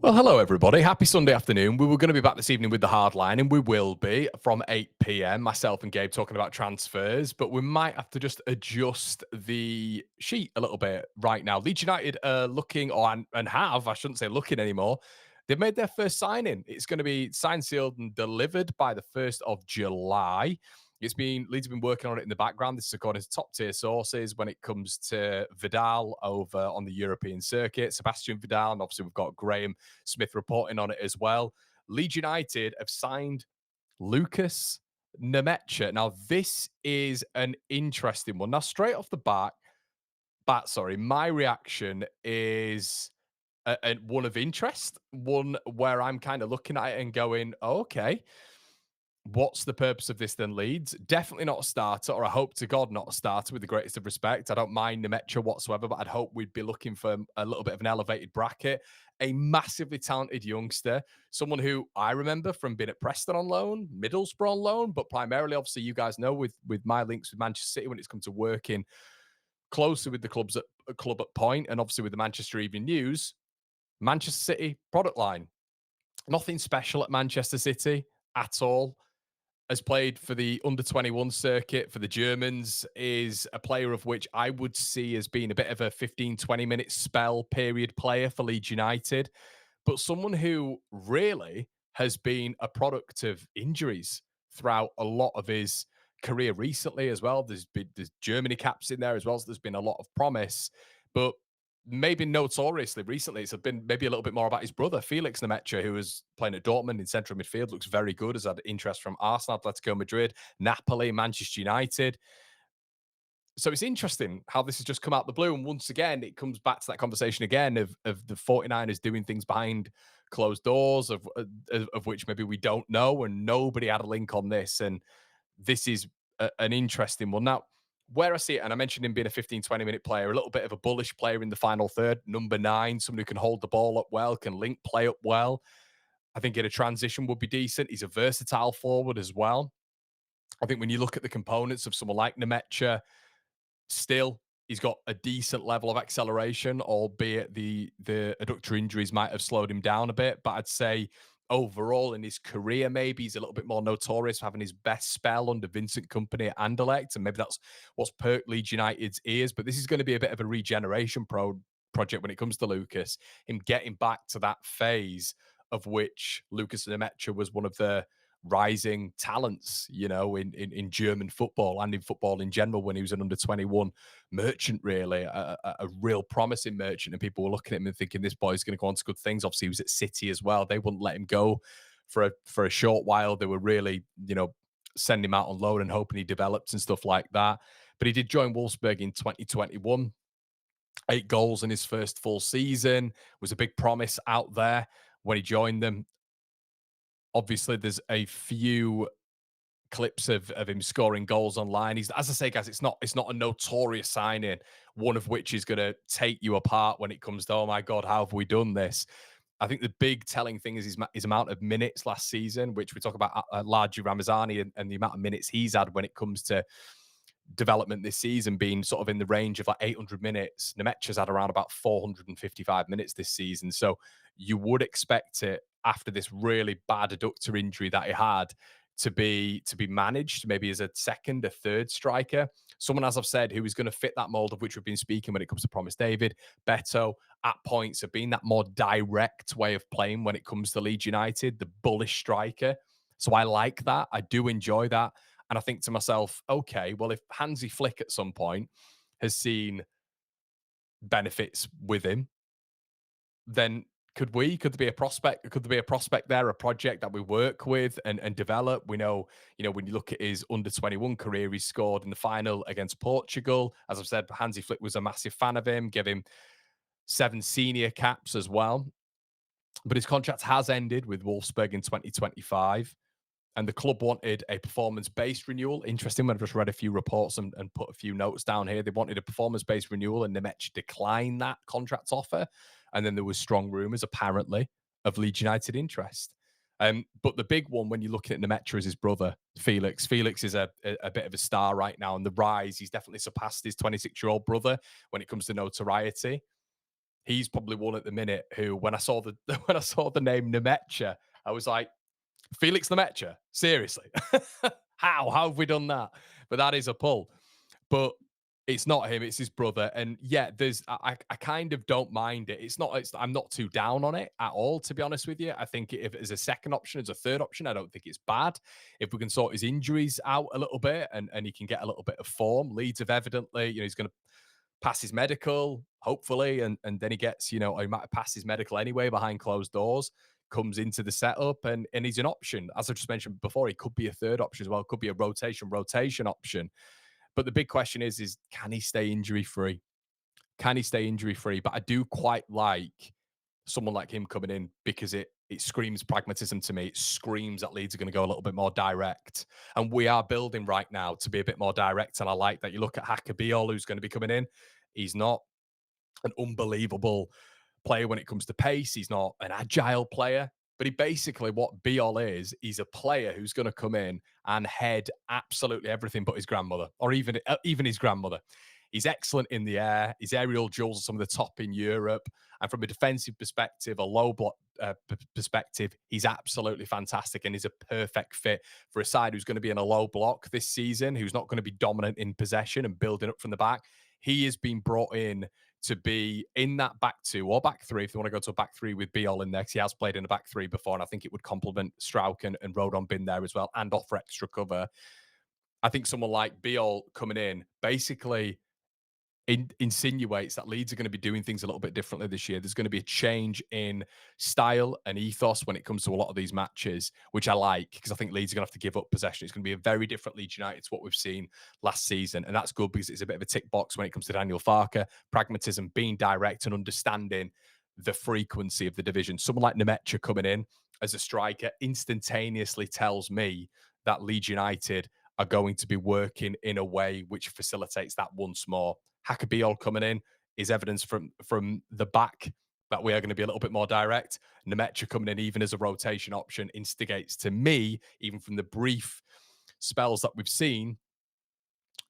Well, hello, everybody. Happy Sunday afternoon. We were going to be back this evening with the hard line, and we will be from 8 p.m. Myself and Gabe talking about transfers, but we might have to just adjust the sheet a little bit right now. Leeds United are looking, and have, I shouldn't say looking anymore. They've made their first signing. It's going to be signed, sealed, and delivered by the 1st of July. Leeds have been working on it in the background. This is according to top tier sources when it comes to Vidal over on the European circuit, Sebastian Vidal, and obviously we've got Graham Smith reporting on it as well. Leeds United have signed Lukas Nmecha. Now, this is an interesting one. Now, straight off the sorry, my reaction is one of interest, one where I'm kind of looking at it and going, oh, okay, what's the purpose of this then, Leeds? Definitely not a starter, or I hope to God not a starter with the greatest of respect. I don't mind Nmecha whatsoever, but I'd hope we'd be looking for a little bit of an elevated bracket. A massively talented youngster, someone who I remember from being at Preston on loan, Middlesbrough on loan, but primarily, obviously, you guys know with my links with Manchester City when it's come to working closely with the club at Point, and obviously with the Manchester Evening News, Manchester City product line. Nothing special at Manchester City at all. Has played for the under 21 circuit for the Germans, is a player of which I would see as being a bit of a 15, 20-minute spell period player for Leeds United, but someone who really has been a product of injuries throughout a lot of his career recently as well. There's Germany caps in there as well, so there's been a lot of promise, but maybe notoriously recently, it's been maybe a little bit more about his brother, Felix Nmecha, who was playing at Dortmund in central midfield, looks very good, has had interest from Arsenal, Atletico Madrid, Napoli, Manchester United. So it's interesting how this has just come out the blue. And once again, it comes back to that conversation again of the 49ers doing things behind closed doors, of which maybe we don't know, and nobody had a link on this. And this is an interesting one. Now, where I see it, and I mentioned him being a 15, 20-minute player, a little bit of a bullish player in the final third, number 9, someone who can hold the ball up well, can link play up well. I think in a transition would be decent. He's a versatile forward as well. I think when you look at the components of someone like Nmecha, still, he's got a decent level of acceleration, albeit the adductor injuries might have slowed him down a bit. But I'd say overall in his career, maybe he's a little bit more notorious for having his best spell under Vincent Company at Anderlecht, and maybe that's what's perked Leeds United's ears. But this is going to be a bit of a regeneration project when it comes to Lucas, him getting back to that phase of which Lukas Nmecha was one of the rising talents, in German football and in football in general when he was an under 21 merchant, really, a real promising merchant. And people were looking at him and thinking, this boy's going to go on to good things. Obviously, he was at City as well. They wouldn't let him go for a short while. They were really, sending him out on loan and hoping he developed and stuff like that. But he did join Wolfsburg in 2021. 8 goals in his first full season, was a big promise out there when he joined them. Obviously, there's a few clips of him scoring goals online. He's, as I say, guys, it's not a notorious signing, one of which is going to take you apart when it comes to, oh my God, how have we done this? I think the big telling thing is his amount of minutes last season, which we talk about Largi Ramazani and the amount of minutes he's had when it comes to development this season being sort of in the range of like 800 minutes. Nmecha's had around about 455 minutes this season. So you would expect it after this really bad adductor injury that he had to be managed maybe as a second, a third striker. Someone, as I've said, who is going to fit that mold of which we've been speaking when it comes to Promise David, Beto, at points have been that more direct way of playing when it comes to Leeds United, the bullish striker. So I like that. I do enjoy that. And I think to myself, okay, well, if Hansi Flick at some point has seen benefits with him, then could there be a prospect? Could there be a prospect there, a project that we work with and develop? We know, when you look at his under 21 career, he scored in the final against Portugal. As I've said, Hansi Flick was a massive fan of him, gave him 7 senior caps as well. But his contract has ended with Wolfsburg in 2025. And the club wanted a performance-based renewal. Interesting, when I've just read a few reports and put a few notes down here. They wanted a performance-based renewal, and Nmecha declined that contract offer. And then there was strong rumours, apparently, of Leeds United interest. But the big one, when you're looking at Nmecha, is his brother, Felix. Felix is a bit of a star right now on the rise. He's definitely surpassed his 26-year-old brother when it comes to notoriety. he's probably one at the minute who, when I saw the when I saw the name Nmecha, I was like, Felix Nmecha, seriously, how have we done that? But that is a pull. But it's not him, it's his brother. And yeah, I kind of don't mind it. I'm not too down on it at all, to be honest with you. I think if it's a second option, as a third option, I don't think it's bad. If we can sort his injuries out a little bit and he can get a little bit of form. Leeds have evidently, he's gonna pass his medical, hopefully, and then he gets, or he might have passed his medical anyway behind closed doors, comes into the setup and he's an option. As I just mentioned before, he could be a third option as well, could be a rotation option. But the big question is can he stay injury free? Can he stay injury free? But I do quite like someone like him coming in because it screams pragmatism to me. It screams that Leeds are going to go a little bit more direct. And we are building right now to be a bit more direct. And I like that. You look at Hakabiol, who's going to be coming in. He's not an unbelievable player when it comes to pace. He's not an agile player, but he basically, what Biol is, he's a player who's going to come in and head absolutely everything but his grandmother, or even his grandmother. He's excellent in the air. His aerial duels are some of the top in Europe. And from a defensive perspective, a low block perspective, he's absolutely fantastic and he's a perfect fit for a side who's going to be in a low block this season, who's not going to be dominant in possession and building up from the back. He has been brought in to be in that back two or back three, if you want to go to a back three with Biol in there, because he has played in a back three before, and I think it would complement Strauch and Rodon Bin there as well and offer extra cover. I think someone like Biol coming in basically insinuates that Leeds are going to be doing things a little bit differently this year. There's going to be a change in style and ethos when it comes to a lot of these matches, which I like because I think Leeds are going to have to give up possession. It's going to be a very different Leeds United to what we've seen last season. And that's good because it's a bit of a tick box when it comes to Daniel Farke, pragmatism, being direct and understanding the frequency of the division. Someone like Nmecha coming in as a striker instantaneously tells me that Leeds United are going to be working in a way which facilitates that once more. Hakabiol coming in is evidence from the back that we are going to be a little bit more direct. Nmecha coming in even as a rotation option instigates to me, even from the brief spells that we've seen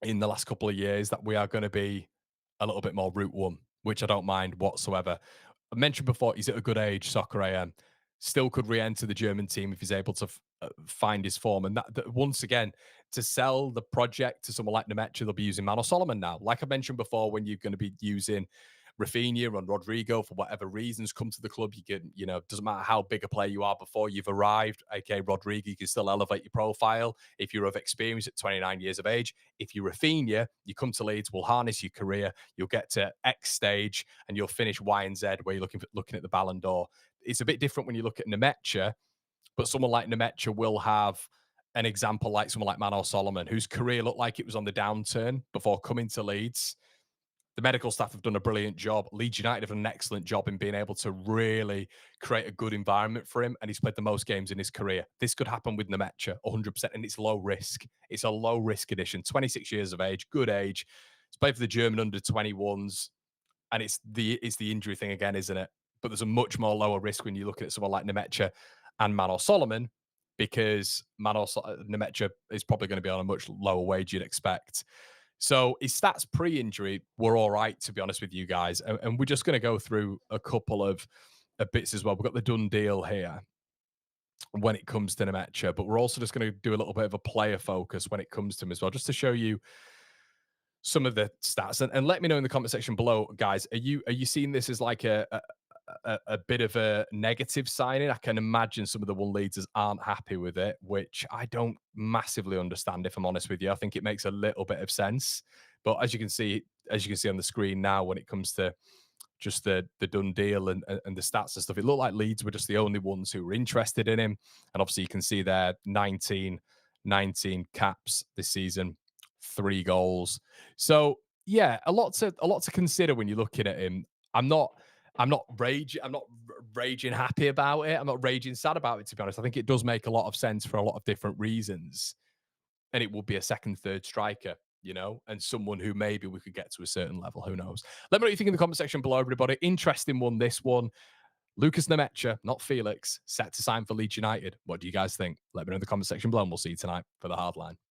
in the last couple of years, that we are going to be a little bit more route one, which I don't mind whatsoever. I mentioned before, he's at a good age, Soccer AM. Still could re-enter the German team if he's able to find his form. And that once again, to sell the project to someone like Nmecha, they'll be using Mano Solomon now. Like I mentioned before, when you're going to be using Rafinha and Rodrigo for whatever reasons come to the club, you can, doesn't matter how big a player you are before you've arrived. Okay, Rodrigo, you can still elevate your profile if you're of experience at 29 years of age. If you're Rafinha, you come to Leeds, we'll harness your career. You'll get to X stage and you'll finish Y and Z where you're looking at the Ballon d'Or. It's a bit different when you look at Nmecha, but someone like Nmecha will have an example like someone like Mano Solomon, whose career looked like it was on the downturn before coming to Leeds. The medical staff have done a brilliant job. Leeds United have done an excellent job in being able to really create a good environment for him, and he's played the most games in his career. This could happen with Nmecha, 100%, and it's low risk. It's a low risk addition. 26 years of age, good age. He's played for the German under 21s, and it's the injury thing again, isn't it? But there's a much more lower risk when you look at someone like Nmecha and Mano Solomon, because Nmecha is probably going to be on a much lower wage you'd expect. So his stats pre-injury were all right, to be honest with you guys. And we're just going to go through a couple of bits as well. We've got the done deal here when it comes to Nmecha, but we're also just going to do a little bit of a player focus when it comes to him as well, just to show you some of the stats. And let me know in the comment section below, guys. Are you seeing this as like a bit of a negative signing? I can imagine some of the one leaders aren't happy with it, which I don't massively understand, if I'm honest with you. I think it makes a little bit of sense. But as you can see on the screen now, when it comes to just the done deal and the stats and stuff, it looked like Leeds were just the only ones who were interested in him. And obviously you can see there 19 caps this season, 3 goals. So yeah, a lot to consider when you're looking at him. I'm not raging happy about it. I'm not raging sad about it, to be honest. I think it does make a lot of sense for a lot of different reasons. And it would be a second, third striker, and someone who maybe we could get to a certain level. Who knows? Let me know what you think in the comment section below, everybody. Interesting one, this one. Lukas Nmecha, not Felix, set to sign for Leeds United. What do you guys think? Let me know in the comment section below, and we'll see you tonight for the Hardline.